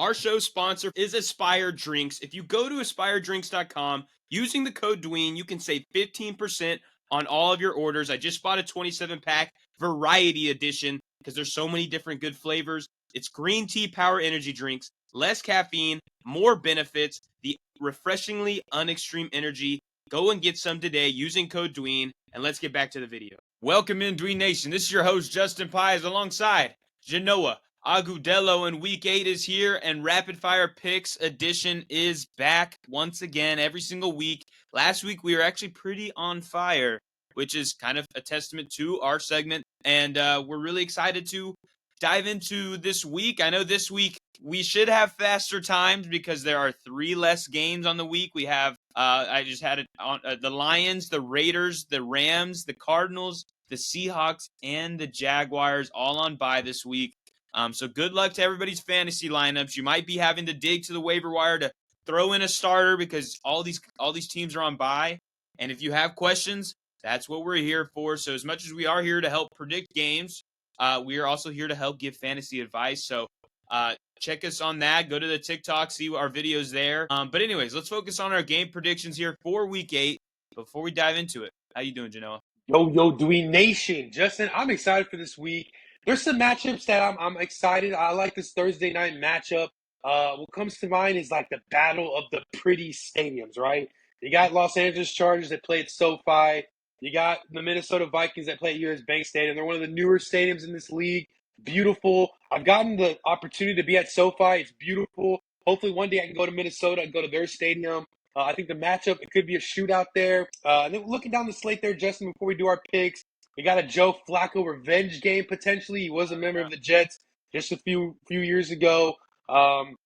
Our show sponsor is Aspire Drinks. If you go to aspiredrinks.com, using the code Dween, you can save 15% on all of your orders. I just bought a 27-pack variety edition because there's so many different good flavors. It's green tea power energy drinks, less caffeine, more benefits, the refreshingly unextreme energy. Go and get some today using code Dween, and let's get back to the video. Welcome in, Dween Nation. This is your host, Justin Pies, alongside Genoa Agudelo, and Week 8 is here, and Rapid Fire Picks edition is back once again every single week. Last week, we were actually pretty on fire, which is kind of a testament to our segment, and we're really excited to dive into this week. I know this week we should have faster times because there are 3 less games on the week. We have, I just had it on the Lions, the Raiders, the Rams, the Cardinals, the Seahawks, and the Jaguars all on bye this week. So good luck to everybody's fantasy lineups. You might be having to dig to the waiver wire to throw in a starter because all these teams are on bye. And if you have questions, that's what we're here for. So as much as we are here to help predict games, we are also here to help give fantasy advice. So check us on that. Go to the TikTok, see our videos there. But anyways, let's focus on our game predictions here for Week 8 before we dive into it. How you doing, Genoa? Yo, Dween Nation. Justin, I'm excited for this week. There's some matchups that I'm excited. I like this Thursday night matchup. What comes to mind is like the battle of the pretty stadiums, right? You got Los Angeles Chargers that play at SoFi. You got the Minnesota Vikings that play at US Bank Stadium. They're one of the newer stadiums in this league. Beautiful. I've gotten the opportunity to be at SoFi. It's beautiful. Hopefully one day I can go to Minnesota and go to their stadium. I think the matchup, it could be a shootout there. And then looking down the slate there, Justin, before we do our picks, we got a Joe Flacco revenge game potentially. He was a member of the Jets just a few years ago. And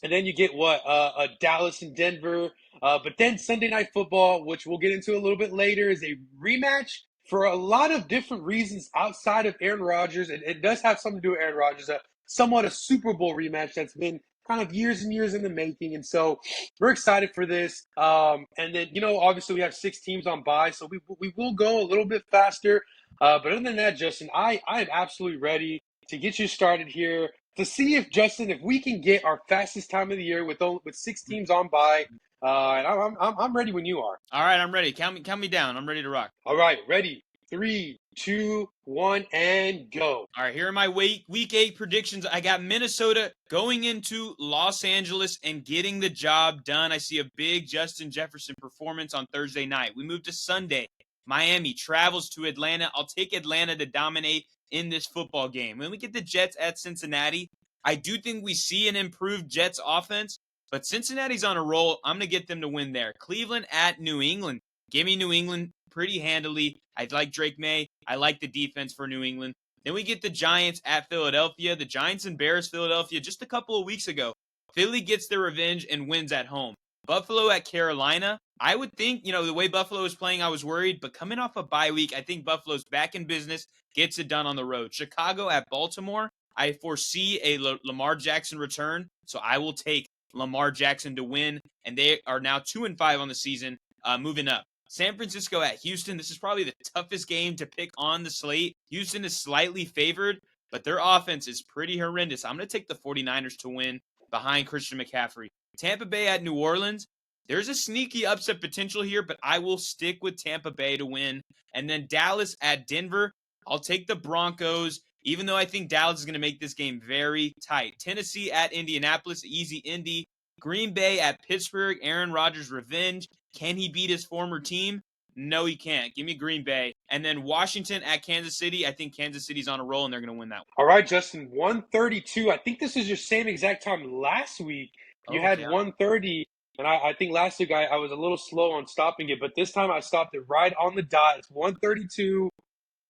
then you get a Dallas and Denver. But then Sunday Night Football, which we'll get into a little bit later, is a rematch for a lot of different reasons outside of Aaron Rodgers. It does have something to do with Aaron Rodgers, somewhat a Super Bowl rematch that's been kind of years and years in the making. And so we're excited for this. And then, obviously we have 6 teams on bye, so we will go a little bit faster. But other than that, Justin, I am absolutely ready to get you started here to see if, Justin, if we can get our fastest time of the year with 6 teams on bye. And I'm ready when you are. All right, I'm ready. Count me down. I'm ready to rock. All right, ready. 3, 2, 1, and go. All right, here are my Week 8 predictions. I got Minnesota going into Los Angeles and getting the job done. I see a big Justin Jefferson performance on Thursday night. We move to Sunday. Miami travels to Atlanta. I'll take Atlanta to dominate in this football game. When we get the Jets at Cincinnati, I do think we see an improved Jets offense, but Cincinnati's on a roll. I'm going to get them to win there. Cleveland at New England. Give me New England pretty handily. I like Drake May. I like the defense for New England. Then we get the Giants at Philadelphia. The Giants embarrassed Philadelphia just a couple of weeks ago. Philly gets their revenge and wins at home. Buffalo at Carolina. I would think, the way Buffalo is playing, I was worried. But coming off a bye week, I think Buffalo's back in business, gets it done on the road. Chicago at Baltimore. I foresee a Lamar Jackson return, so I will take Lamar Jackson to win. And they are now 2-5 on the season, moving up. San Francisco at Houston. This is probably the toughest game to pick on the slate. Houston is slightly favored, but their offense is pretty horrendous. I'm going to take the 49ers to win behind Christian McCaffrey. Tampa Bay at New Orleans. There's a sneaky upset potential here, but I will stick with Tampa Bay to win. And then Dallas at Denver. I'll take the Broncos, even though I think Dallas is going to make this game very tight. Tennessee at Indianapolis. Easy Indy. Green Bay at Pittsburgh. Aaron Rodgers' revenge. Can he beat his former team? No, he can't. Give me Green Bay. And then Washington at Kansas City. I think Kansas City's on a roll, and they're going to win that one. All right, Justin, 132. I think this is your same exact time last week. You had 130, and I think last week I was a little slow on stopping it, but this time I stopped it right on the dot. It's 132.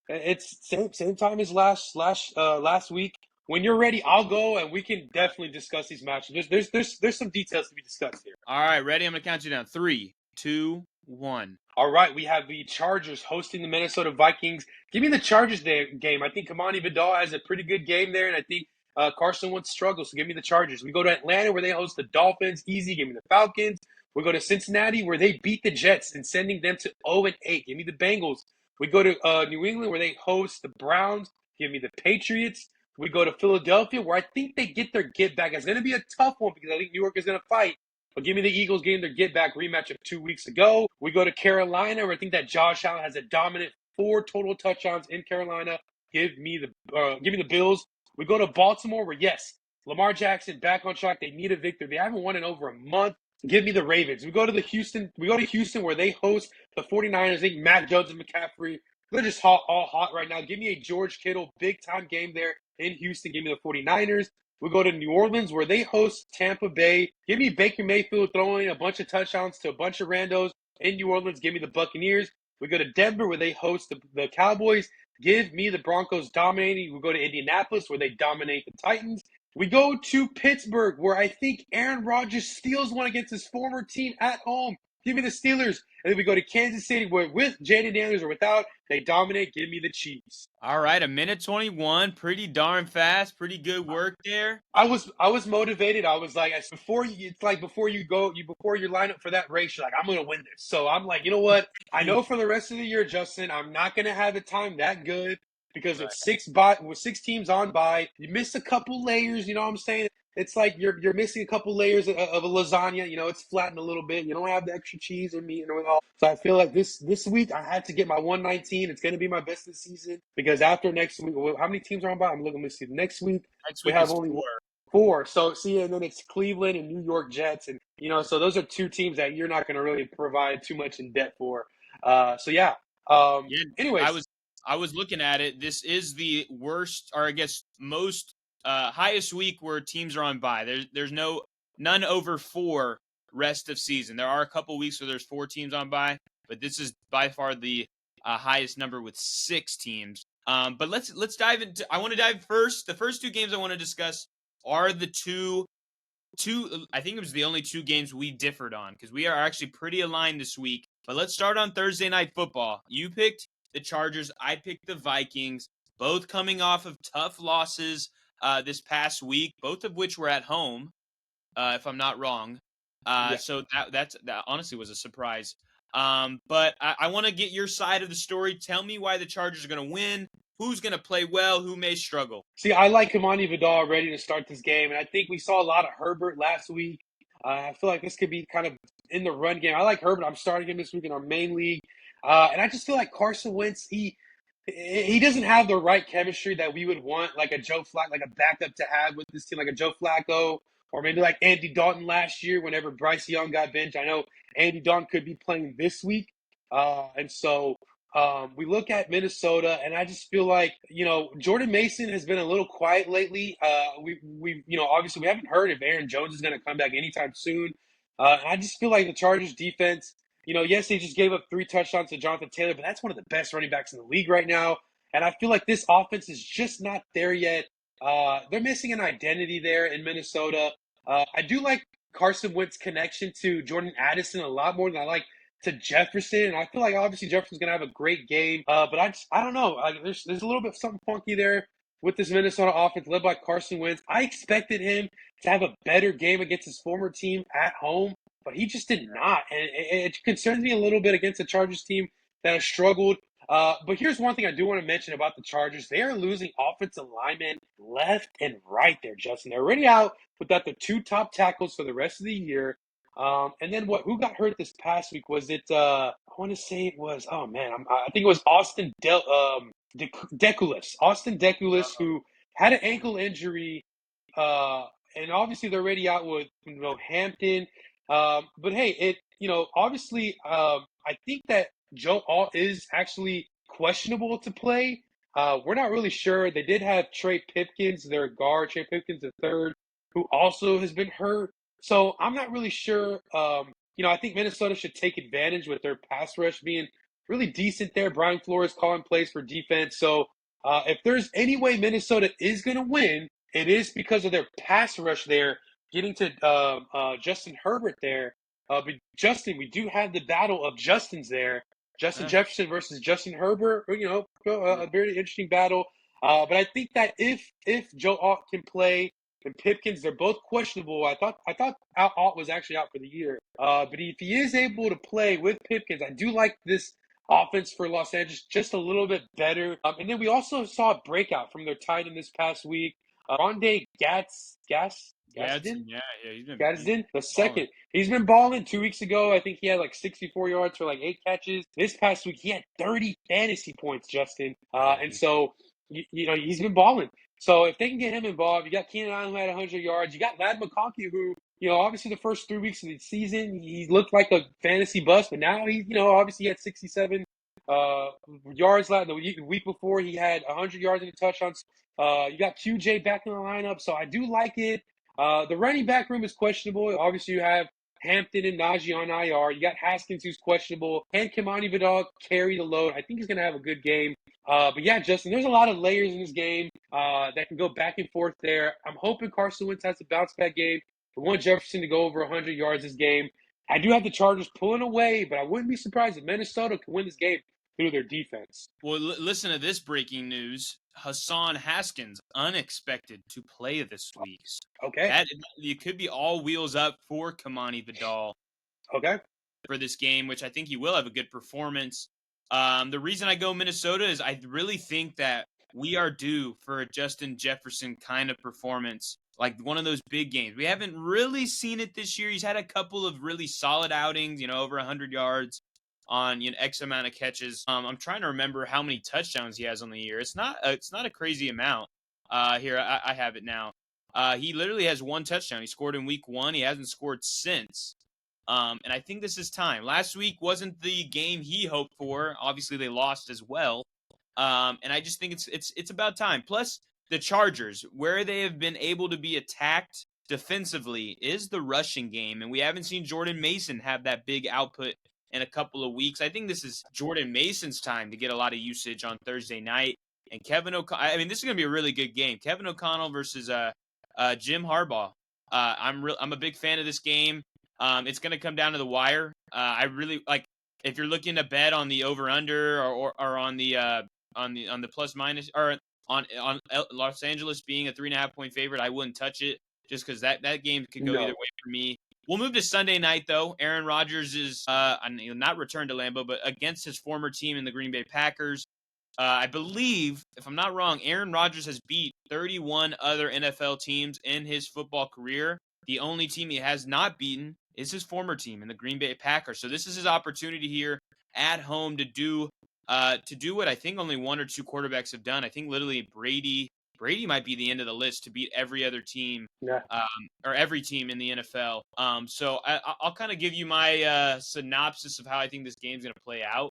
It's same time as last week. When you're ready, I'll go, and we can definitely discuss these matches. There's some details to be discussed here. All right, ready? I'm going to count you down. 3, 2, 1. All right, we have the Chargers hosting the Minnesota Vikings. Give me the Chargers game. I think Kamani Vidal has a pretty good game there, and I think Carson Wentz struggles, so give me the Chargers. We go to Atlanta, where they host the Dolphins. Easy, give me the Falcons. We go to Cincinnati, where they beat the Jets and sending them to 0-8. Give me the Bengals. We go to New England, where they host the Browns. Give me the Patriots. We go to Philadelphia, where I think they get their get back. It's going to be a tough one because I think New York is going to fight. But give me the Eagles getting their get back rematch of 2 weeks ago. We go to Carolina, where I think that Josh Allen has a dominant 4 total touchdowns in Carolina. Give me the Bills. We go to Baltimore, where yes, Lamar Jackson back on track. They need a victory. They haven't won in over a month. Give me the Ravens. We go to Houston, where they host the 49ers. I think Matt Jones and McCaffrey, they're just all hot right now. Give me a George Kittle big-time game there in Houston. Give me the 49ers. We go to New Orleans, where they host Tampa Bay. Give me Baker Mayfield throwing a bunch of touchdowns to a bunch of randos in New Orleans. Give me the Buccaneers. We go to Denver, where they host the Cowboys. Give me the Broncos dominating. We go to Indianapolis, where they dominate the Titans. We go to Pittsburgh, where I think Aaron Rodgers steals one against his former team at home. Give me the Steelers. And then we go to Kansas City, where with Jaden Daniels or without, they dominate. Give me the Chiefs. All right, a minute 21, pretty darn fast, pretty good work there. I was motivated. I was like, before you line up for that race, you're like, I'm gonna win this. So I'm like, you know what? I know for the rest of the year, Justin, I'm not gonna have a time that good because Right. with 6 teams on by, you miss a couple layers. You know what I'm saying? It's like you're missing a couple layers of a lasagna. You know, it's flattened a little bit. You don't have the extra cheese and meat and all. So I feel like this week I had to get my 119. It's gonna be my best this season because after next week, how many teams are on by? I'm looking to see. Next week Next we week have is only 4. 4. So see, and then it's Cleveland and New York Jets, and so those are 2 teams that you're not going to really provide too much in depth for. So yeah. Yeah, I Anyways, was I was looking at it. This is the worst, or I guess most highest week where teams are on bye. There's none over 4 rest of season. There are a couple weeks where there's 4 teams on bye, but this is by far the highest number with 6 teams. But let's dive into. I want to dive first. The first 2 games I want to discuss are the two. I think it was the only 2 games we differed on because we are actually pretty aligned this week. But let's start on Thursday Night Football. You picked the Chargers. I picked the Vikings. Both coming off of tough losses this past week, both of which were at home, if I'm not wrong. yeah. So that honestly was a surprise. But I want to get your side of the story. Tell me why the Chargers are going to win. Who's going to play well? Who may struggle? See, I like Kamani Vidal ready to start this game, and I think we saw a lot of Herbert last week. I feel like this could be kind of in the run game. I like Herbert. I'm starting him this week in our main league, and I just feel like Carson Wentz. He doesn't have the right chemistry that we would want, like a like a backup to have with this team, like a Joe Flacco, or maybe like Andy Dalton last year. Whenever Bryce Young got benched, I know Andy Dalton could be playing this week, and so we look at Minnesota, and I just feel like Jordan Mason has been a little quiet lately. We obviously we haven't heard if Aaron Jones is going to come back anytime soon. And I just feel like the Chargers defense. Yes, they just gave up 3 touchdowns to Jonathan Taylor, but that's one of the best running backs in the league right now. And I feel like this offense is just not there yet. They're missing an identity there in Minnesota. I do like Carson Wentz's connection to Jordan Addison a lot more than I like to Jefferson, and I feel like obviously Jefferson's gonna have a great game. But I don't know. Like, there's a little bit something funky there with this Minnesota offense led by Carson Wentz. I expected him to have a better game against his former team at home, but he just did not, and it concerns me a little bit against the Chargers team that has struggled. But here's one thing I do want to mention about the Chargers: they are losing offensive linemen left and right there, Justin. They're already out without the 2 top tackles for the rest of the year. And then who got hurt this past week? Was it? I want to say it was. Oh man, I think it was Deculus. Austin Deculus, who had an ankle injury. And obviously they're already out with Hampton. But hey, obviously I think that Joe Alt is actually questionable to play. We're not really sure. They did have Trey Pipkins, their guard, Trey Pipkins the third, who also has been hurt. So I'm not really sure. I think Minnesota should take advantage with their pass rush being really decent there. Brian Flores calling plays for defense. So if there's any way Minnesota is going to win, it is because of their pass rush there, getting to Justin Herbert there. But Justin, we do have the battle of Justins there. Justin Jefferson versus Justin Herbert. A very interesting battle. But I think that if Joe Alt can play and Pipkins, they're both questionable. I thought Alt was actually out for the year. But if he is able to play with Pipkins, I do like this offense for Los Angeles just a little bit better. And then we also saw a breakout from their tight end this past week. Rondé Gaston? Yeah, he's Gadsden, the balling. second. He's been balling 2 weeks ago. I think he had like 64 yards for like 8 catches. This past week, he had 30 fantasy points, Justin. Yeah, And so, he's been balling. So if they can get him involved, you got Keenan Allen who had 100 yards. You got Lad McConkey who, obviously the first 3 weeks of the season, he looked like a fantasy bust, but now obviously he had 67 uh, yards last. The week before, he had 100 yards and a touchdown. You got QJ back in the lineup, so I do like it. The running back room is questionable. Obviously, you have Hampton and Najee on IR. You got Haskins, who's questionable. Can Kimani Vidal carry the load? I think he's going to have a good game. But yeah, Justin, there's a lot of layers in this game that can go back and forth there. I'm hoping Carson Wentz has a bounce back game. I want Jefferson to go over 100 yards this game. I do have the Chargers pulling away, but I wouldn't be surprised if Minnesota can win this game through their defense. Well, listen to this breaking news. Hassan Haskins unexpected to play this week. Okay. That it could be all wheels up for Kimani Vidal. Okay. For this game, which I think he will have a good performance. The reason I go Minnesota is I really think that we are due for a Justin Jefferson kind of performance, like one of those big games. We haven't really seen it this year. He's had a couple of really solid outings, over 100 yards on X amount of catches. I'm trying to remember how many touchdowns he has on the year. It's not a crazy amount. Here I have it now. He literally has one touchdown. He scored in week 1. He hasn't scored since. And I think this is time. Last week wasn't the game he hoped for. Obviously, they lost as well. And I just think it's about time. Plus, the Chargers, where they have been able to be attacked defensively, is the rushing game, and we haven't seen Jordan Mason have that big output in a couple of weeks. I think this is Jordan Mason's time to get a lot of usage on Thursday night. And Kevin O'Connell. I mean, this is going to be a really good game. Kevin O'Connell versus Jim Harbaugh. I'm a big fan of this game. It's going to come down to the wire. I really like if you're looking to bet on the over under or on the plus minus or on Los Angeles being a 3.5 point favorite, I wouldn't touch it just because that game could go either way for me. We'll move to Sunday night though. Aaron Rodgers is not returned to Lambeau, but against his former team in the Green Bay Packers. I believe, if I'm not wrong, Aaron Rodgers has beat 31 other NFL teams in his football career. The only team he has not beaten is his former team in the Green Bay Packers. So this is his opportunity here at home to do what I think only one or two quarterbacks have done. I think literally Brady might be the end of the list to beat every other team, or every team in the NFL. So I'll kind of give you my synopsis of how I think this game's going to play out.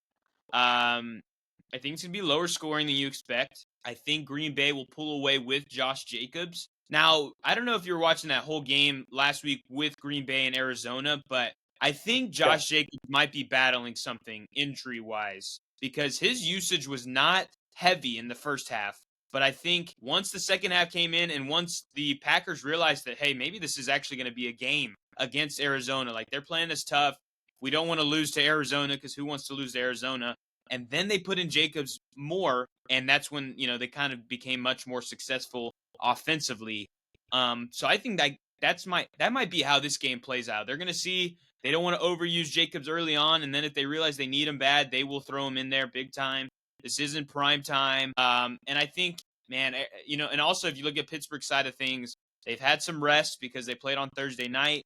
I think it's going to be lower scoring than you expect. I think Green Bay will pull away with Josh Jacobs. Now, I don't know if you were watching that whole game last week with Green Bay and Arizona, but I think Josh Jacobs might be battling something injury-wise because his usage was not heavy in the first half. But I think once the second half came in and once the Packers realized that, hey, maybe this is actually going to be a game against Arizona, like they're playing us tough. We don't want to lose to Arizona because who wants to lose to Arizona? And then they put in Jacobs more, and that's when, they kind of became much more successful offensively. So I think that might be how this game plays out. They're going to see they don't want to overuse Jacobs early on, and then if they realize they need him bad, they will throw him in there big time. This isn't prime time. And I think, man, and also if you look at Pittsburgh's side of things, they've had some rest because they played on Thursday night.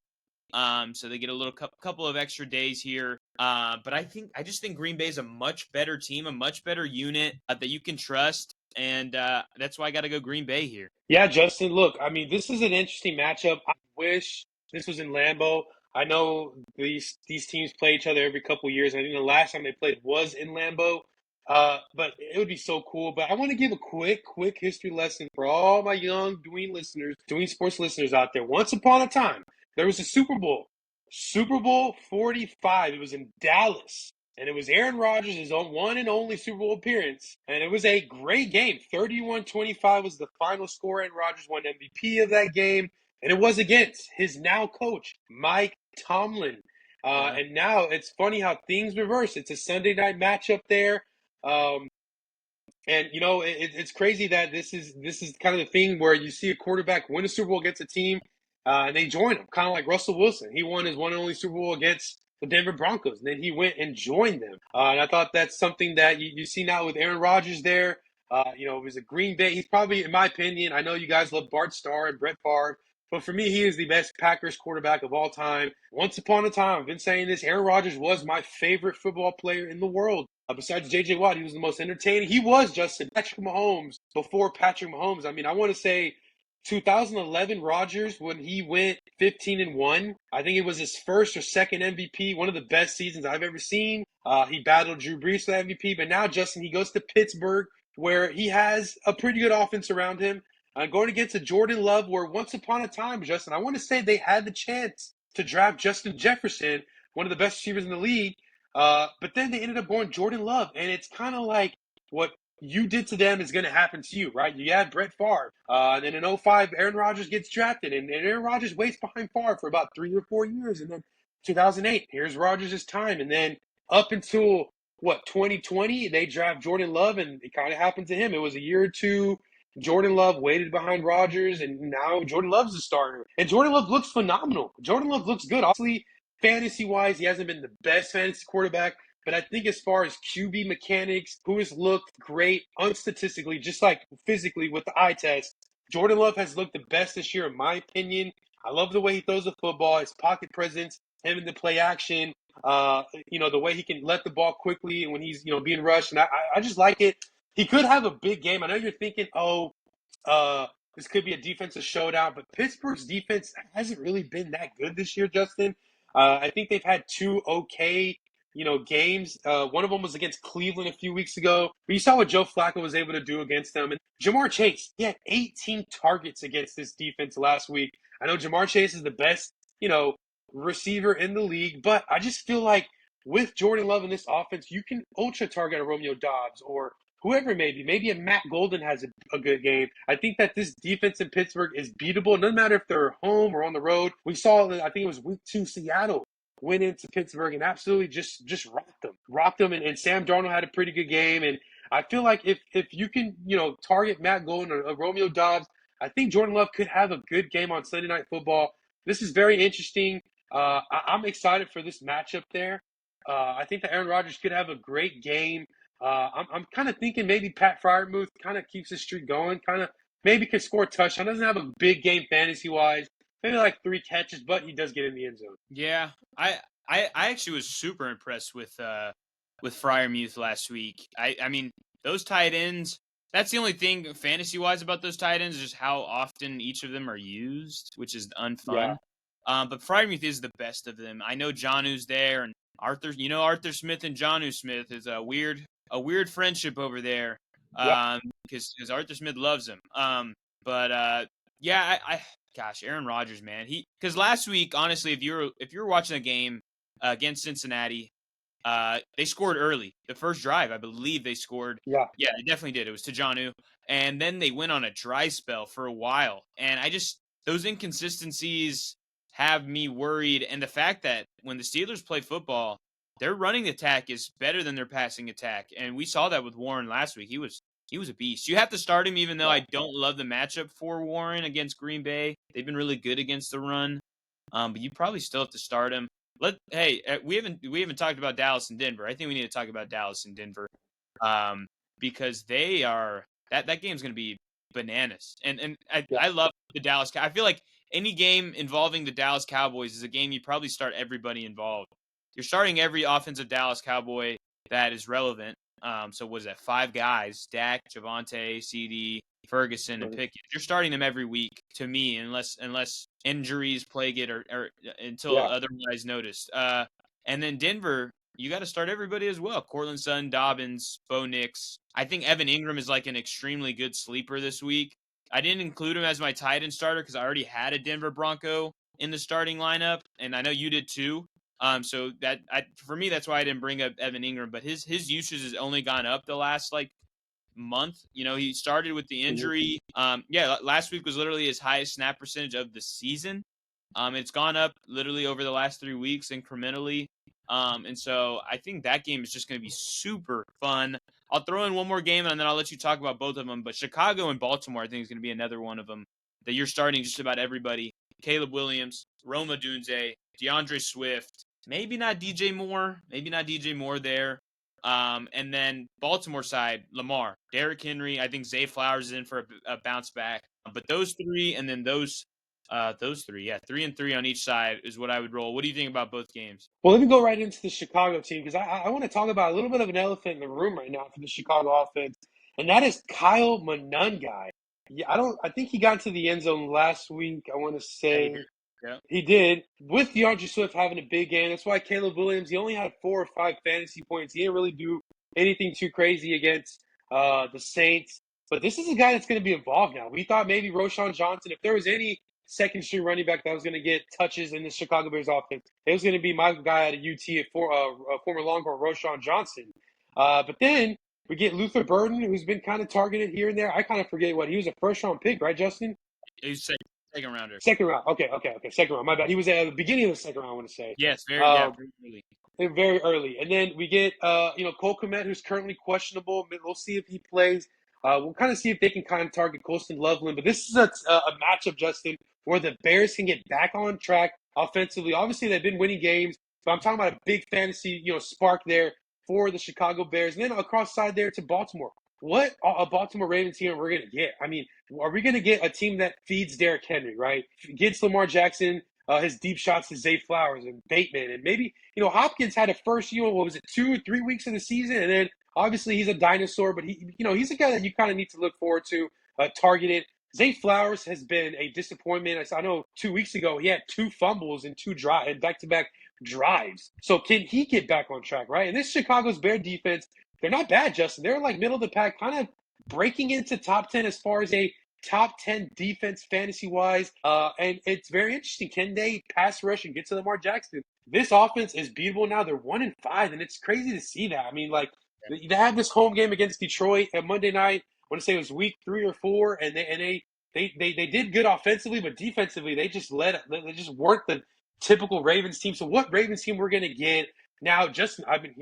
So they get a little couple of extra days here. But I just think Green Bay is a much better team, a much better unit that you can trust. And that's why I got to go Green Bay here. Yeah, Justin, look, I mean, this is an interesting matchup. I wish this was in Lambeau. I know these teams play each other every couple of years. I think the last time they played was in Lambeau. But it would be so cool. But I want to give a quick history lesson for all my young Dween sports listeners out there. Once upon a time, there was a Super Bowl. Super Bowl 45. It was in Dallas. And it was Aaron Rodgers' own one and only Super Bowl appearance. And it was a great game. 31-25 was the final score. Aaron Rodgers won MVP of that game. And it was against his now coach, Mike Tomlin. And now it's funny how things reverse. It's a Sunday night matchup there. And it's crazy that this is kind of the thing where you see a quarterback win a Super Bowl against a team, and they join him, kind of like Russell Wilson. He won his one and only Super Bowl against the Denver Broncos. And then he went and joined them. And I thought that's something that you see now with Aaron Rodgers there. It was a Green Bay. He's probably, in my opinion, I know you guys love Bart Starr and Brett Favre, but for me, he is the best Packers quarterback of all time. Once upon a time, I've been saying this, Aaron Rodgers was my favorite football player in the world. Besides J.J. Watt, he was the most entertaining. He was Justin Patrick Mahomes before Patrick Mahomes. I mean, I want to say 2011 Rodgers when he went 15-1. I think it was his first or second MVP, one of the best seasons I've ever seen. He battled Drew Brees for the MVP, but now Justin, he goes to Pittsburgh where he has a pretty good offense around him. Going against a Jordan Love where once upon a time, Justin, I want to say they had the chance to draft Justin Jefferson, one of the best receivers in the league. But then they ended up going Jordan Love, and it's kind of like what you did to them is going to happen to you, right? You had Brett Favre. Then in 05, Aaron Rodgers gets drafted, and Aaron Rodgers waits behind Favre for about 3 or 4 years. And then 2008, here's Rodgers' time. And then up until, 2020, they draft Jordan Love, and it kind of happened to him. It was a year or two. Jordan Love waited behind Rodgers, and now Jordan Love's the starter. And Jordan Love looks phenomenal. Jordan Love looks good. Obviously, fantasy-wise, he hasn't been the best fantasy quarterback, but I think as far as QB mechanics, who has looked great unstatistically, just like physically with the eye test, Jordan Love has looked the best this year, in my opinion. I love the way he throws the football, his pocket presence, him in the play action, the way he can let the ball quickly and when he's, being rushed. And I just like it. He could have a big game. I know you're thinking, this could be a defensive showdown, but Pittsburgh's defense hasn't really been that good this year, Justin. I think they've had two okay games. One of them was against Cleveland a few weeks ago. But you saw what Joe Flacco was able to do against them. And Jamar Chase, he had 18 targets against this defense last week. I know Jamar Chase is the best, receiver in the league, but I just feel like with Jordan Love in this offense, you can ultra target a Romeo Dobbs or whoever it may be. Maybe a Matt Golden has a good game. I think that this defense in Pittsburgh is beatable. No matter if they're home or on the road. We saw, I think it was week 2, Seattle went into Pittsburgh and absolutely just rocked them. And Sam Darnold had a pretty good game. And I feel like if you can, target Matt Golden or Romeo Dobbs, I think Jordan Love could have a good game on Sunday Night Football. This is very interesting. I'm excited for this matchup there. I think that Aaron Rodgers could have a great game. I'm kind of thinking maybe Pat Freiermuth kind of keeps his streak going, kind of maybe could score a touchdown. Doesn't have a big game fantasy-wise. Maybe like 3 catches, but he does get in the end zone. Yeah, I actually was super impressed with Freiermuth last week. I mean, those tight ends, that's the only thing fantasy-wise about those tight ends is just how often each of them are used, which is unfun. Yeah. But Freiermuth is the best of them. I know Jonnu's there, and Arthur Smith and Jonnu Smith is a weird friendship over there. Because Arthur Smith loves him. Gosh, Aaron Rodgers, man. Because last week, honestly, if you were watching a game against Cincinnati, they scored early. The first drive, I believe they scored. Yeah, they definitely did. It was to Jonnu. And then they went on a dry spell for a while. And those inconsistencies have me worried. And the fact that when the Steelers play football, their running attack is better than their passing attack. And we saw that with Warren last week. He was a beast. You have to start him, even though I don't love the matchup for Warren against Green Bay. They've been really good against the run. But you probably still have to start him. We haven't talked about Dallas and Denver. I think we need to talk about Dallas and Denver. Because they are that game's going to be bananas. And I love the Dallas. I feel like any game involving the Dallas Cowboys is a game you probably start everybody involved. You're starting every offensive Dallas Cowboy that is relevant. So was that 5 guys? Dak, Javonte, CD, Ferguson, and Pickett. You're starting them every week, to me, unless injuries plague it or until otherwise noticed. And then Denver, you got to start everybody as well. Cortland Sutton, Dobbins, Bo Nix. I think Evan Ingram is like an extremely good sleeper this week. I didn't include him as my tight end starter because I already had a Denver Bronco in the starting lineup, and I know you did too. So for me, that's why I didn't bring up Evan Ingram. But his usage has only gone up the last month. He started with the injury. Last week was literally his highest snap percentage of the season. It's gone up literally over the last 3 weeks incrementally. And so I think that game is just going to be super fun. I'll throw in one more game and then I'll let you talk about both of them. But Chicago and Baltimore, I think, is going to be another one of them that you're starting just about everybody. Caleb Williams, Rome Odunze, DeAndre Swift, maybe not DJ Moore. Maybe not DJ Moore there. And then Baltimore side, Lamar, Derrick Henry. I think Zay Flowers is in for a bounce back. But those three, and then those three, yeah, 3-3 on each side is what I would roll. What do you think about both games? Well, let me go right into the Chicago team because I want to talk about a little bit of an elephant in the room right now for the Chicago offense, and that is Kyle Monungai. Yeah, I think he got into the end zone last week. I want to Yeah, he say did. Yeah. he did with DeAndre Swift having a big game. That's why Caleb Williams he only had 4 or 5 fantasy points. He didn't really do anything too crazy against the Saints. But this is a guy that's going to be involved now. We thought maybe Roshan Johnson, if there was any second string running back that was going to get touches in the Chicago Bears offense, it was going to be my guy at UT, former Longhorn Roshan Johnson. But then we get Luther Burden, who's been kind of targeted here and there. I kind of forget what he was a first round pick, right, Justin? He's second rounder. Second round. Okay. Second round. My bad. He was at the beginning of the second round, I want to say. Yes, very Um, early. very early. And then we get, Cole Kmet, who's currently questionable. We'll see if he plays. We'll kind of see if they can kind of target Colston Loveland. But this is a matchup, Justin, where the Bears can get back on track offensively. Obviously, they've been winning games, but I'm talking about a big fantasy, spark there for the Chicago Bears. And then across side there to Baltimore. What a Baltimore Ravens team we're going to get. I mean, are we going to get a team that feeds Derrick Henry, right? Gets Lamar Jackson his deep shots to Zay Flowers and Bateman. And maybe, Hopkins had a first, what was it, 2 or 3 weeks of the season? And then obviously he's a dinosaur, but he's a guy that you kind of need to look forward to, targeted. Zay Flowers has been a disappointment. I know 2 weeks ago he had 2 fumbles and back-to-back drives. So can he get back on track, right? And this Chicago's Bear defense, they're not bad, Justin. They're like middle of the pack, kind of breaking into top 10 as far as a top 10 defense fantasy wise. And it's very interesting. Can they pass rush and get to Lamar Jackson? This offense is beatable now. They're 1-5, and it's crazy to see that. I mean, like they had this home game against Detroit on Monday night. I want to say it was week 3 or 4, and they did good offensively, but defensively they just weren't the typical Ravens team. So what Ravens team we're gonna get? Now, Justin, I've been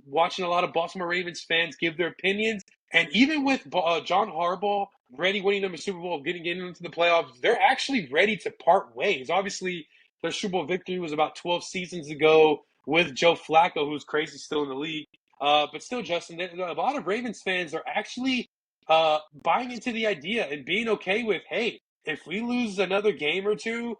watching a lot of Baltimore Ravens fans give their opinions, and even with John Harbaugh ready winning them a Super Bowl, getting into the playoffs, they're actually ready to part ways. Obviously, their Super Bowl victory was about 12 seasons ago with Joe Flacco, who's crazy still in the league. But still, Justin, a lot of Ravens fans are actually buying into the idea and being okay with, hey, if we lose another game or two,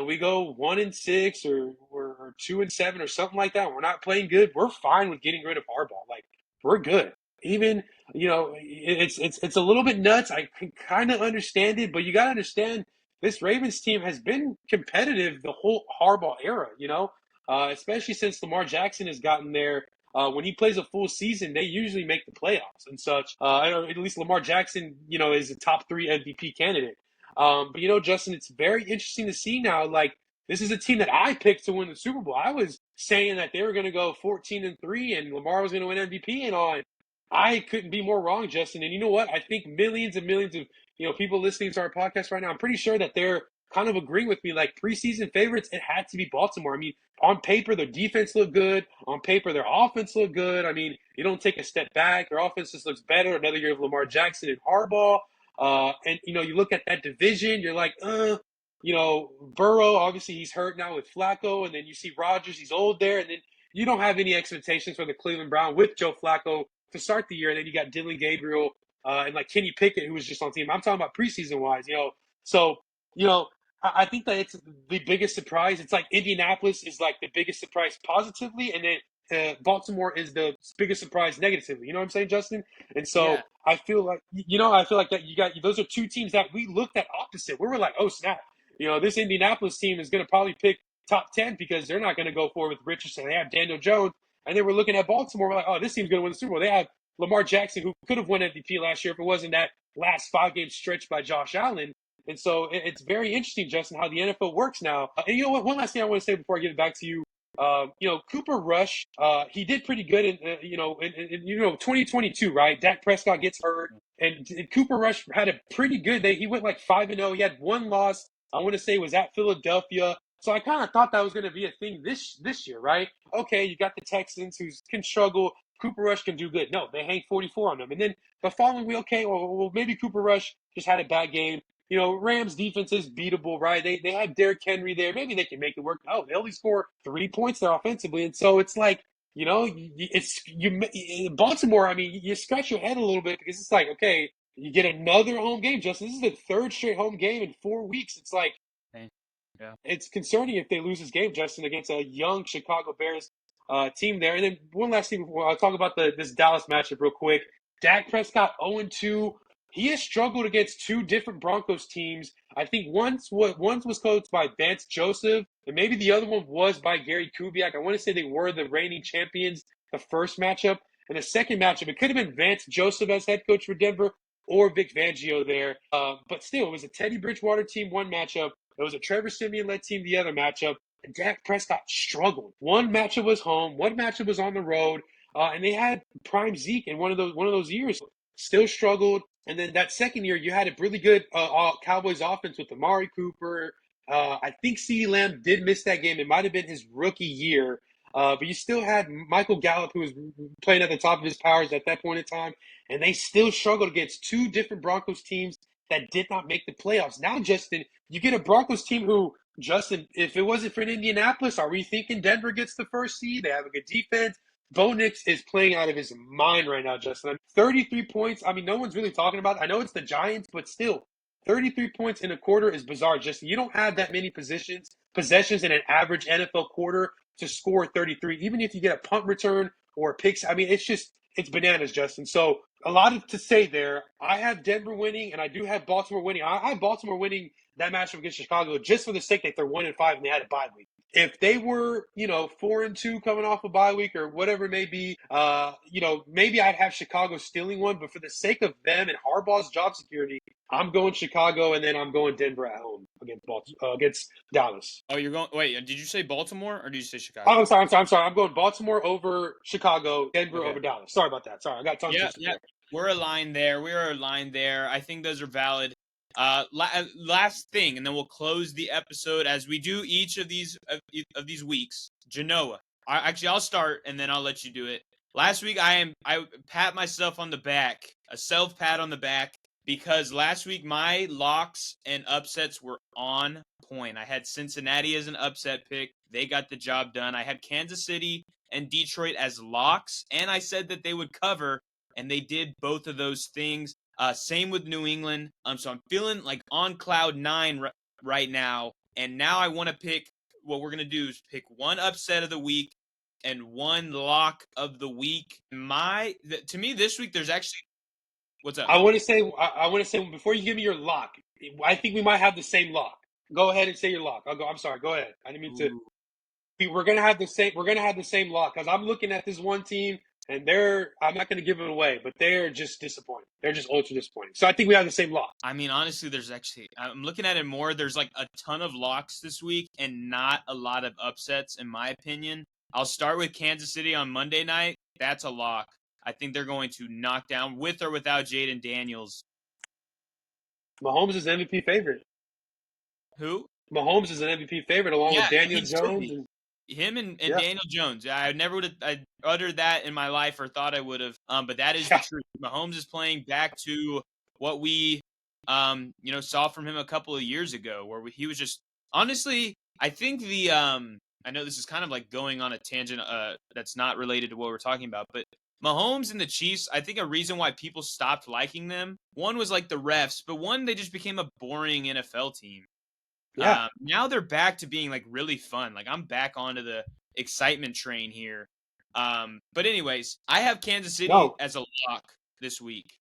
we go 1-6 or 2-7 or something like that. We're not playing good. We're fine with getting rid of Harbaugh. Like we're good. Even it's a little bit nuts. I can kind of understand it, but you got to understand this Ravens team has been competitive the whole Harbaugh era. Especially since Lamar Jackson has gotten there. When he plays a full season, they usually make the playoffs and such. At least Lamar Jackson, is a top 3 MVP candidate. But Justin, it's very interesting to see now. Like this is a team that I picked to win the Super Bowl. I was saying that they were going to go 14-3 and Lamar was going to win MVP and all. I couldn't be more wrong, Justin. And you know what? I think millions and millions of people listening to our podcast right now, I'm pretty sure that they're kind of agreeing with me. Like preseason favorites, it had to be Baltimore. I mean, on paper, their defense looked good. On paper, their offense looked good. I mean, you don't take a step back. Their offense just looks better. Another year of Lamar Jackson and Harbaugh. And you look at that division, you're like, Burrow, obviously he's hurt now with Flacco, and then you see Rodgers, he's old there, and then you don't have any expectations for the Cleveland Browns with Joe Flacco to start the year, and then you got Dylan Gabriel and like Kenny Pickett, who was just on the team. I'm talking about preseason wise, So, I think that it's the biggest surprise. It's like Indianapolis is like the biggest surprise positively, and then Baltimore is the biggest surprise negatively. You know what I'm saying, Justin? And so Yeah. I feel like that you got those are two teams that we looked at opposite. We were like, oh snap, this Indianapolis team is going to probably pick top 10 because they're not going to go forward with Richardson. They have Daniel Jones, and then we're looking at Baltimore. We're like, oh, this team's going to win the Super Bowl. They have Lamar Jackson, who could have won MVP last year if it wasn't that last 5-game stretch by Josh Allen. And so it's very interesting, Justin, how the NFL works now. And you know what? One last thing I want to say before I give it back to you. Cooper Rush, he did pretty good in 2022, right? Dak Prescott gets hurt, and Cooper Rush had a pretty good day. He went like 5-0. He had one loss. I want to say it was at Philadelphia. So I kind of thought that was going to be a thing this year, right? Okay, you got the Texans who can struggle. Cooper Rush can do good. No, they hang 44 on them. And then the following week, okay, well maybe Cooper Rush just had a bad game. Rams defense is beatable, right? They have Derrick Henry there. Maybe they can make it work. Oh, they only score 3 points there offensively, and so it's like it's Baltimore. I mean, you scratch your head a little bit because it's like, okay, you get another home game, Justin. This is the third straight home game in 4 weeks. It's like Yeah. it's concerning if they lose this game, Justin, against a young Chicago Bears team there. And then one last thing before I'll talk about this Dallas matchup real quick. Dak Prescott 0-2. He has struggled against two different Broncos teams. I think once was coached by Vance Joseph, and maybe the other one was by Gary Kubiak. I want to say they were the reigning champions the first matchup. And the second matchup, it could have been Vance Joseph as head coach for Denver or Vic Fangio there. But still, it was a Teddy Bridgewater team one matchup. It was a Trevor Siemian-led team the other matchup. And Dak Prescott struggled. One matchup was home, one matchup was on the road, and they had prime Zeke in one of those years. Still struggled. And then that second year, you had a really good Cowboys offense with Amari Cooper. I think CeeDee Lamb did miss that game. It might have been his rookie year. But you still had Michael Gallup, who was playing at the top of his powers at that point in time. And they still struggled against two different Broncos teams that did not make the playoffs. Now, Justin, you get a Broncos team who, Justin, if it wasn't for Indianapolis, are we thinking Denver gets the first seed? They have a good defense. Bo Nix is playing out of his mind right now, Justin. 33 points. I mean, no one's really talking about it. I know it's the Giants, but still, 33 points in a quarter is bizarre, Justin. You don't have that many possessions in an average NFL quarter to score 33. Even if you get a punt return or a pick, I mean, it's bananas, Justin. So a lot to say there. I have Denver winning, and I do have Baltimore winning. I have Baltimore winning that matchup against Chicago just for the sake that they're 1-5 and they had a bye week. If they were, 4-2 coming off a bye week or whatever it may be, maybe I'd have Chicago stealing one. But for the sake of them and Harbaugh's job security, I'm going Chicago, and then I'm going Denver at home against Dallas. Oh, you're going. Wait, did you say Baltimore or did you say Chicago? Oh, I'm sorry. I'm going Baltimore over Chicago, Denver over Dallas. Sorry about that. Sorry, I got tongue twisted there. We're aligned there. I think those are valid. Last thing, and then we'll close the episode as we do each of these weeks. Genoa. I'll start, and then I'll let you do it. Last week, I pat myself on the back, a self pat on the back, because last week my locks and upsets were on point. I had Cincinnati as an upset pick. They got the job done. I had Kansas City and Detroit as locks, and I said that they would cover, and they did both of those things. Same with New England. So I'm feeling like on cloud nine right now, and now I want to pick. What we're gonna do is pick one upset of the week and one lock of the week. To me this week, there's actually. What's up? I want to say before you give me your lock, I think we might have the same lock. Go ahead and say your lock. I'm sorry. Go ahead. I didn't mean to. We're gonna have the same. We're gonna have the same lock because I'm looking at this one team and I'm not gonna give it away, but they're just disappointing. They're just ultra disappointing. So I think we have the same lock. I mean, honestly, I'm looking at it more. There's like a ton of locks this week and not a lot of upsets, in my opinion. I'll start with Kansas City on Monday night. That's a lock. I think they're going to knock down, with or without Jaden Daniels. Mahomes is an MVP favorite. Who? Mahomes is an MVP favorite along with Daniel Jones. Him and Daniel Jones. I never would have uttered that in my life or thought I would have. But that is the truth. Mahomes is playing back to what we, saw from him a couple of years ago, where he was just honestly. I think I know this is kind of like going on a tangent that's not related to what we're talking about, but Mahomes and the Chiefs, I think a reason why people stopped liking them, one was like the refs, but one, they just became a boring NFL team. Yeah. Now they're back to being like really fun. Like I'm back onto the excitement train here. But anyways, I have Kansas City as a lock this week.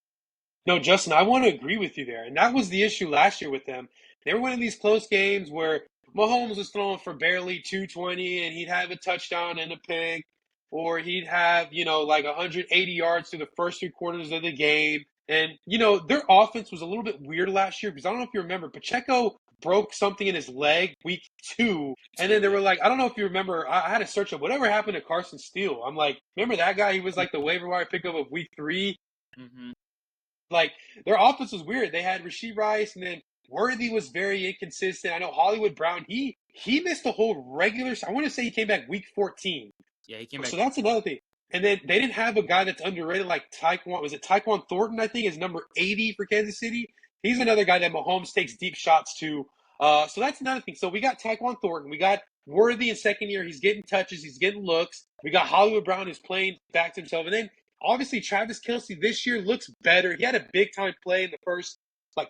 No, Justin, I want to agree with you there. And that was the issue last year with them. They were winning these close games where Mahomes was throwing for barely 220 and he'd have a touchdown and a pick, or he'd have, like 180 yards through the first 3 quarters of the game. And, their offense was a little bit weird last year because I don't know if you remember, Pacheco broke something in his leg week 2. And then they were like, I don't know if you remember, I had to search up whatever happened to Carson Steele. I'm like, remember that guy? He was like the waiver wire pickup of week 3. Mm-hmm. Like, their offense was weird. They had Rashee Rice, and then Worthy was very inconsistent. I know Hollywood Brown, he missed the whole regular. I want to say he came back week 14. Yeah, he came back. So that's another thing. And then they didn't have a guy that's underrated like Tyquan. Was it Tyquan Thornton, I think, is number 80 for Kansas City? He's another guy that Mahomes takes deep shots to. So that's another thing. So we got Tyquan Thornton. We got Worthy in second year. He's getting touches. He's getting looks. We got Hollywood Brown who's playing back to himself. And then obviously Travis Kelce this year looks better. He had a big time play in the first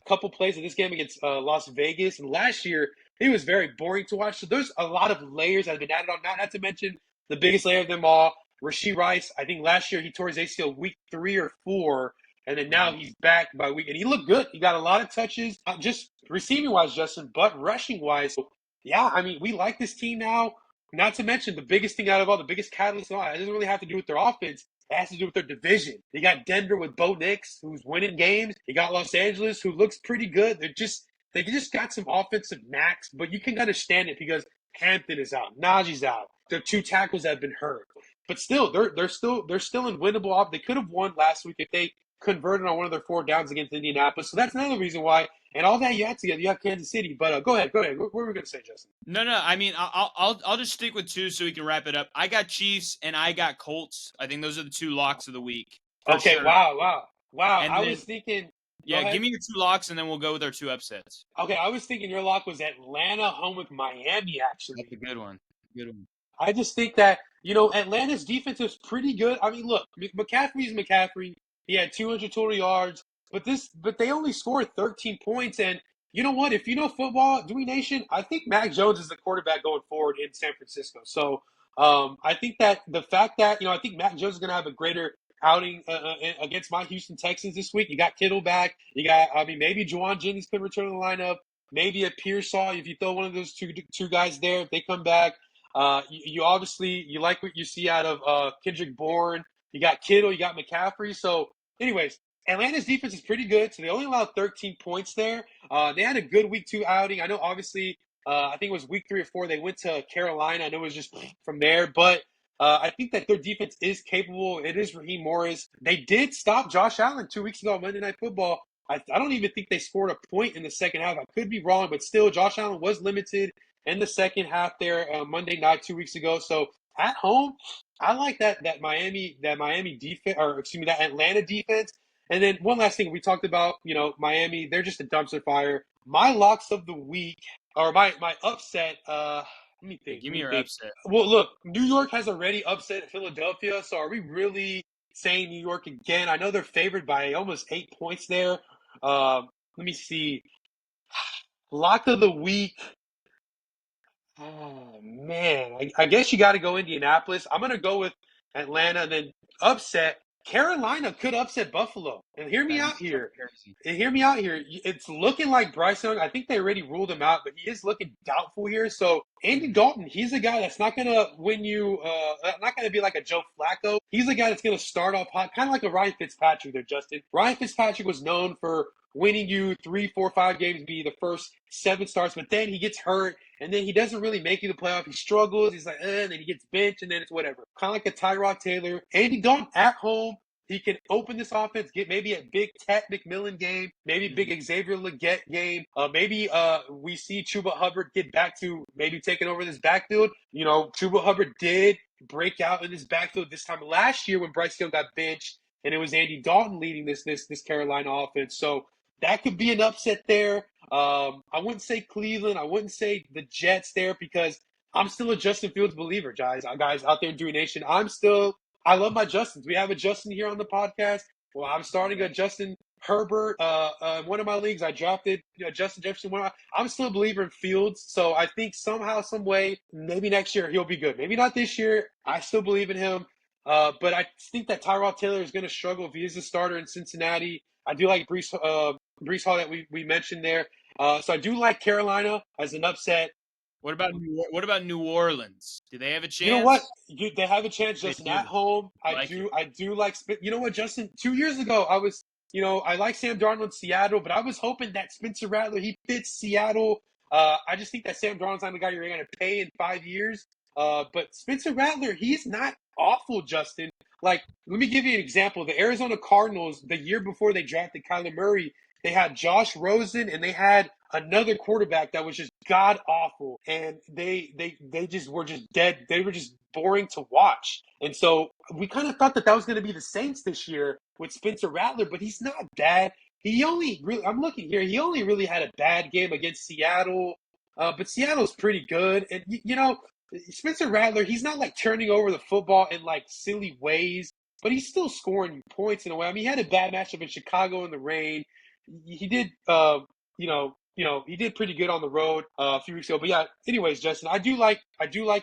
couple plays of this game against Las Vegas. And last year he was very boring to watch. So there's a lot of layers that have been added on. Not to mention the biggest layer of them all, Rashee Rice. I think last year he tore his ACL week 3 or 4. And then now he's back by week, and he looked good. He got a lot of touches, not just receiving wise, Justin, but rushing wise. So, yeah, I mean, we like this team now. Not to mention the biggest thing out of all, the biggest catalyst of all, it doesn't really have to do with their offense. It has to do with their division. You got Denver with Bo Nix, who's winning games. You got Los Angeles, who looks pretty good. They just got some offensive knacks, but you can understand it because Hampton is out, Najee's out. Their 2 tackles have been hurt, but still, they're still in winnable off. They could have won last week if they converted on one of their 4 downs against Indianapolis. So that's another reason why. And all that you have together, you have Kansas City. But go ahead. What were we going to say, Justin? No. I mean, I'll just stick with 2 so we can wrap it up. I got Chiefs and I got Colts. I think those are the 2 locks of the week. Okay. Sure. Wow. And I then, was thinking. Yeah, give me your 2 locks and then we'll go with our 2 upsets. Okay, I was thinking your lock was Atlanta home with Miami. Actually, That's a good one. Good one. I just think that Atlanta's defense is pretty good. I mean, look, McCaffrey's McCaffrey. He had 200 total yards, but they only scored 13 points. And you know what? If you know football, Dween Nation, I think Mac Jones is the quarterback going forward in San Francisco. So I think that the fact that I think Mac Jones is going to have a greater outing against my Houston Texans this week. You got Kittle back. You got maybe Juwan Jennings could return to the lineup. Maybe a Pearsall if you throw one of those two guys there if they come back. You obviously you like what you see out of Kendrick Bourne. You got Kittle, you got McCaffrey. So, anyways, Atlanta's defense is pretty good. So they only allowed 13 points there. They had a good week 2 outing. I know, obviously, I think it was week 3 or 4. They went to Carolina. I know it was just from there, but I think that their defense is capable. It is Raheem Morris. They did stop Josh Allen 2 weeks ago on Monday Night Football. I don't even think they scored a point in the second half. I could be wrong, but still, Josh Allen was limited in the second half there Monday night 2 weeks ago. So at home, I like that Miami defense, or excuse me, that Atlanta defense. And then one last thing we talked about, Miami, they're just a dumpster fire. My locks of the week, or my upset. Let me think. Give me your upset. Well, look, New York has already upset Philadelphia, so are we really saying New York again? I know they're favored by almost 8 points there. Let me see. Lock of the week. Oh man, I guess you got to go Indianapolis. I'm gonna go with Atlanta, and then upset. Carolina could upset Buffalo. And hear me out here. And hear me out here. It's looking like Bryce Young. I think they already ruled him out, but he is looking doubtful here. So Andy Dalton, he's a guy that's not gonna win you. Not gonna be like a Joe Flacco. He's a guy that's gonna start off hot, kind of like a Ryan Fitzpatrick there, Justin. Ryan Fitzpatrick was known for winning you 3, 4, 5 games, be the first 7 starts, but then he gets hurt, and then he doesn't really make you the playoff. He struggles. He's like, and then he gets benched, and then it's whatever. Kind of like a Tyrod Taylor. Andy Dalton at home, he can open this offense, get maybe a big Ted McMillan game, maybe big Xavier Legette game. Maybe we see Chuba Hubbard get back to maybe taking over this backfield. Chuba Hubbard did break out in this backfield this time last year when Bryce Young got benched, and it was Andy Dalton leading this Carolina offense. So that could be an upset there. I wouldn't say Cleveland. I wouldn't say the Jets there because I'm still a Justin Fields believer, guys out there in Dween Nation. I love my Justins. We have a Justin here on the podcast. Well, I'm starting a Justin Herbert. One of my leagues, I drafted Justin Jefferson. I'm still a believer in Fields. So I think somehow, some way, maybe next year he'll be good. Maybe not this year. I still believe in him. But I think that Tyrod Taylor is going to struggle if he is a starter in Cincinnati. I do like Brees Hall that we mentioned there. So I do like Carolina as an upset. What about New Orleans? Do they have a chance? You know what? They have a chance, Justin, at home. I do like. You know what, Justin? 2 years ago, I like Sam Darnold in Seattle, but I was hoping that Spencer Rattler, he fits Seattle. I just think that Sam Darnold's not the guy you're going to pay in 5 years. But Spencer Rattler, he's not awful, Justin. Like, let me give you an example. The Arizona Cardinals, the year before they drafted Kyler Murray, they had Josh Rosen and they had another quarterback that was just god awful, and they just were just dead. They were just boring to watch. And so we kind of thought that was going to be the Saints this year with Spencer Rattler, but he's not bad. I'm looking here. He only really had a bad game against Seattle, but Seattle's pretty good. And Spencer Rattler, he's not like turning over the football in like silly ways, but he's still scoring points in a way. I mean, he had a bad matchup in Chicago in the rain. He did, he did pretty good on the road a few weeks ago. But yeah, anyways, Justin, I do like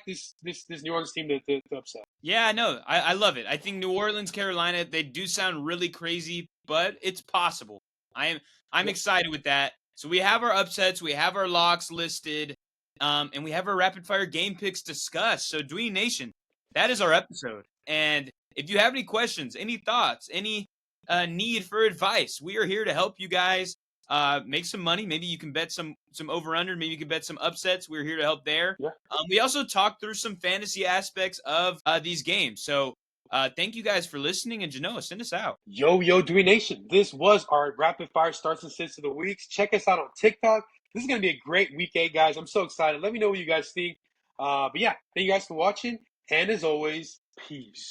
this New Orleans team to upset. Yeah, no, I love it. I think New Orleans, Carolina, they do sound really crazy, but it's possible. I'm Yeah. excited with that. So we have our upsets, we have our locks listed, and we have our rapid fire game picks discussed. So Dween Nation, that is our episode. And if you have any questions, any thoughts, any need for advice, we are here to help you guys make some money. Maybe you can bet some over under. Maybe you can bet some upsets. We're here to help there. Yeah. We also talked through some fantasy aspects of these games. So thank you guys for listening. And Genoa, send us out. Yo, Dween Nation. This was our rapid fire starts and sits of the weeks. Check us out on TikTok. This is going to be a great week 8, guys. I'm so excited. Let me know what you guys think. But yeah, thank you guys for watching. And as always, peace.